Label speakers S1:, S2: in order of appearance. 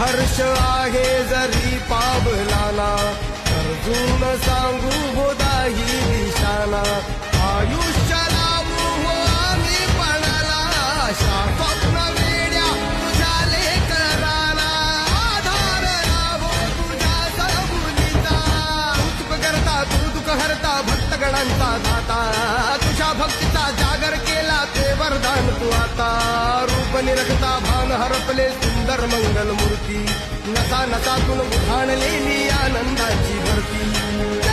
S1: हर्ष आहे जरी पावलाना अर्जुन सांगू बोधाही दिशाना आयुष्य लावू हो आम्ही पणाला आशा स्वप्न वेड्या तुझ्या लेकराला आधार लाभो तुझ्या सबुलीचा दुःख करता तू दुःख हरता भक्तगणांचा दाता तुझ्या भक्तीचा जागर केला ते वरदान तू आता रूप निरखता भान हरपले सुंदर मंगल मूर्ती नसा नसातून उधाणलेली आनंदाची भरती